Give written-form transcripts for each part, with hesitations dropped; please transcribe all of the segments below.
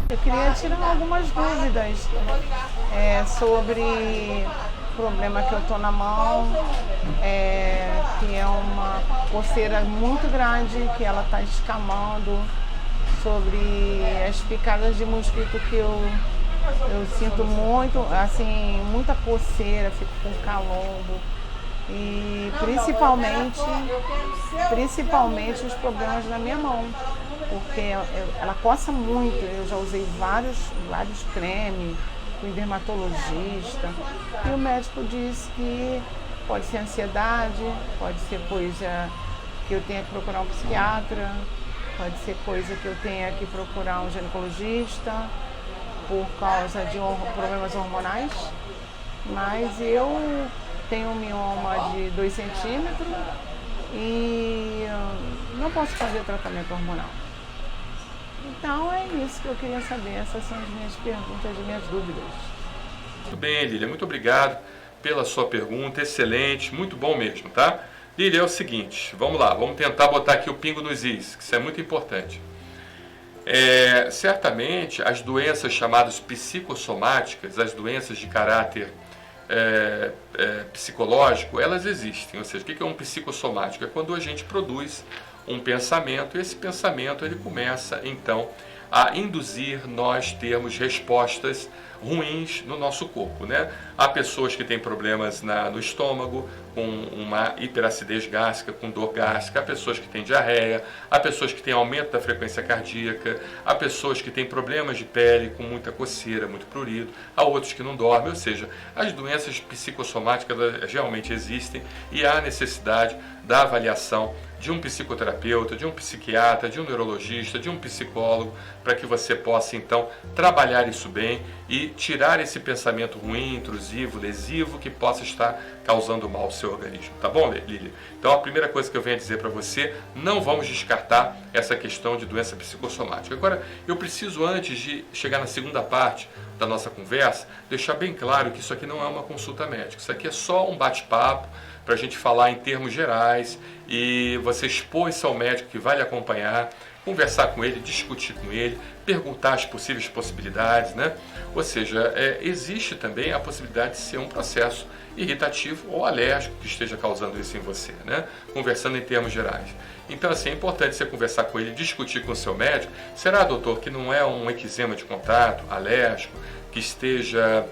Eu queria tirar algumas dúvidas sobre o problema que eu estou na mão, que é uma coceira muito grande, que ela está escamando, sobre as picadas de mosquito que eu sinto muito, assim, muita coceira, fico com calombo. E principalmente os problemas na minha mão, porque ela coça muito. Eu já usei vários cremes, fui dermatologista, e o médico disse que pode ser ansiedade, pode ser coisa que eu tenha que procurar um psiquiatra, pode ser coisa que eu tenha que procurar um ginecologista por causa de problemas hormonais, mas eu tenho um mioma de 2 centímetros e não posso fazer tratamento hormonal. Então é isso que eu queria saber, essas são as minhas perguntas e minhas dúvidas. Muito bem, Lília, muito obrigado pela sua pergunta, excelente, muito bom mesmo, tá? Lília, é o seguinte, vamos lá, vamos tentar botar aqui o pingo nos is, que isso é muito importante. Certamente as doenças chamadas psicossomáticas, as doenças de caráter psicológico, elas existem. Ou seja, o que é um psicossomático? É quando a gente produz um pensamento e esse pensamento ele começa então a induzir nós termos respostas ruins no nosso corpo, né? Há pessoas que têm problemas no estômago, com uma hiperacidez gástrica, com dor gástrica, há pessoas que têm diarreia, há pessoas que têm aumento da frequência cardíaca, há pessoas que têm problemas de pele, com muita coceira, muito prurido, há outros que não dormem, ou seja, as doenças psicossomáticas realmente existem e há necessidade da avaliação de um psicoterapeuta, de um psiquiatra, de um neurologista, de um psicólogo, para que você possa então trabalhar isso bem e tirar esse pensamento ruim, intrusivo, lesivo que possa estar causando mal ao seu organismo. Tá bom, Lília? Então a primeira coisa que eu venho a dizer para você, não vamos descartar essa questão de doença psicossomática. Agora, eu preciso, antes de chegar na segunda parte da nossa conversa, deixar bem claro que isso aqui não é uma consulta médica, isso aqui é só um bate-papo para a gente falar em termos gerais e você expor isso ao médico que vai lhe acompanhar, conversar com ele, discutir com ele, perguntar as possíveis possibilidades, né? Ou seja, existe também a possibilidade de ser um processo irritativo ou alérgico que esteja causando isso em você, né? Conversando em termos gerais. Então, assim, é importante você conversar com ele, discutir com o seu médico. Será, doutor, que não é um eczema de contato, alérgico, que esteja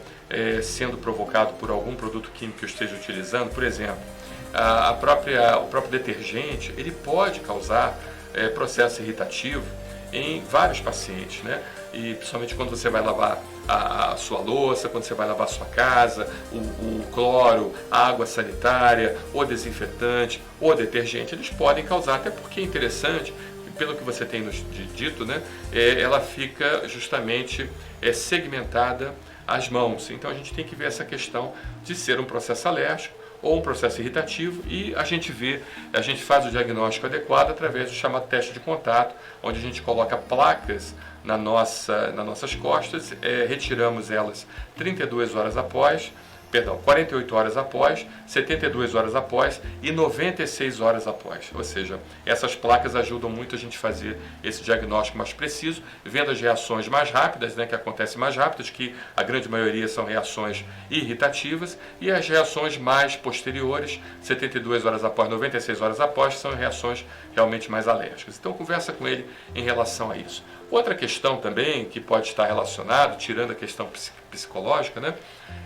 sendo provocado por algum produto químico que eu esteja utilizando? Por exemplo, o próprio detergente, ele pode causar processo irritativo em vários pacientes, né? E principalmente quando você vai lavar a sua louça, quando você vai lavar a sua casa, o cloro, a água sanitária, o desinfetante, o detergente, eles podem causar, até porque é interessante, pelo que você tem nos dito, né? Ela fica justamente segmentada às mãos. Então a gente tem que ver essa questão de ser um processo alérgico ou um processo irritativo e a gente faz o diagnóstico adequado através do chamado teste de contato, onde a gente coloca placas nas nossas costas, retiramos elas 48 horas após, 72 horas após e 96 horas após. Ou seja, essas placas ajudam muito a gente fazer esse diagnóstico mais preciso, vendo as reações mais rápidas, né, que acontecem mais rápidas, que a grande maioria são reações irritativas, e as reações mais posteriores, 72 horas após, 96 horas após, são reações realmente mais alérgicas. Então conversa com ele em relação a isso. Outra questão também que pode estar relacionado, tirando a questão psicológica, né,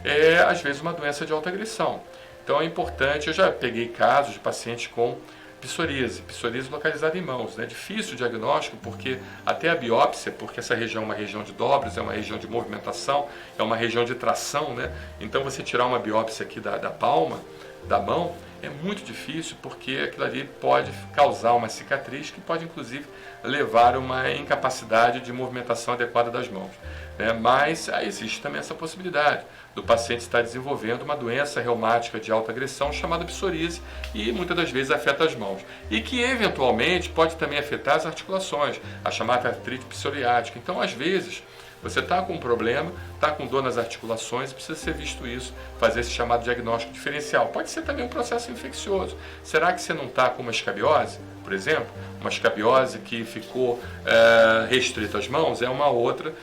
é às vezes uma doença de alta agressão. Então é importante, eu já peguei casos de pacientes com psoríase localizada em mãos, né? Difícil o diagnóstico porque até a biópsia, porque essa região é uma região de dobras, é uma região de movimentação, é uma região de tração, né? Então você tirar uma biópsia aqui da palma, da mão, é muito difícil porque aquilo ali pode causar uma cicatriz que pode inclusive levar a uma incapacidade de movimentação adequada das mãos, né? Mas existe também essa possibilidade do paciente estar desenvolvendo uma doença reumática de alta agressão chamada psoríase e muitas das vezes afeta as mãos e que eventualmente pode também afetar as articulações, a chamada artrite psoriática. Então às vezes você está com um problema, está com dor nas articulações, precisa ser visto isso, fazer esse chamado diagnóstico diferencial. Pode ser também um processo infeccioso. Será que você não está com uma escabiose? por exemplo, uma escabiose que ficou restrita às mãos, é uma outra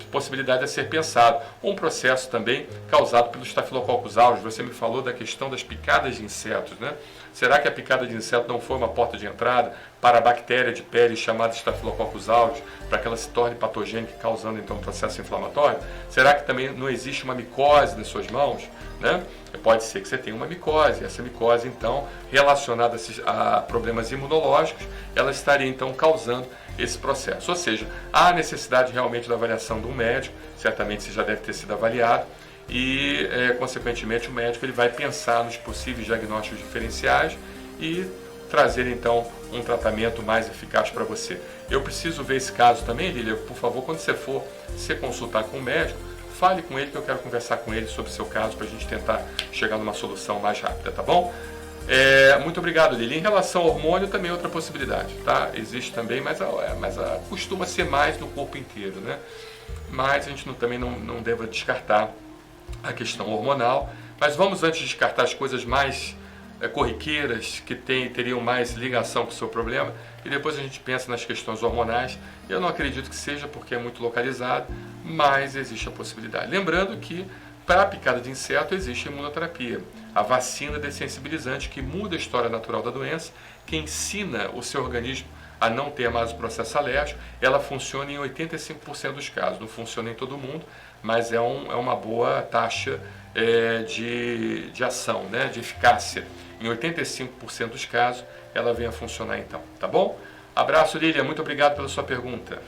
possibilidade a ser pensado. Um processo também causado pelo Staphylococcus aureus. Você me falou da questão das picadas de insetos, né? Será que a picada de inseto não foi uma porta de entrada para a bactéria de pele chamada Staphylococcus aureus, para que ela se torne patogênica, causando então um processo inflamatório? Será que também não existe uma micose nas suas mãos, né? Pode ser que você tenha uma micose, essa micose então relacionada a problemas imunológicos, ela estaria então causando esse processo. Ou seja, há necessidade realmente da avaliação de um médico, certamente você já deve ter sido avaliado, e consequentemente o médico ele vai pensar nos possíveis diagnósticos diferenciais e trazer então um tratamento mais eficaz para você. Eu preciso ver esse caso também, Lília, por favor, quando você for se consultar com o médico, fale com ele que eu quero conversar com ele sobre o seu caso para a gente tentar chegar numa solução mais rápida, tá bom? Muito obrigado, Lili. Em relação ao hormônio, também é outra possibilidade, tá? Existe também, mas costuma ser mais no corpo inteiro, né? Mas a gente também não deve descartar a questão hormonal. Mas vamos antes descartar as coisas mais corriqueiras, que teriam mais ligação com o seu problema, e depois a gente pensa nas questões hormonais. Eu não acredito que seja, porque é muito localizado, mas existe a possibilidade. Lembrando que para a picada de inseto existe a imunoterapia, a vacina dessensibilizante que muda a história natural da doença, que ensina o seu organismo a não ter mais o processo alérgico. Ela funciona em 85% dos casos, não funciona em todo mundo, mas é uma boa taxa de ação, né, de eficácia. Em 85% dos casos ela vem a funcionar então, tá bom? Abraço, Lília, muito obrigado pela sua pergunta.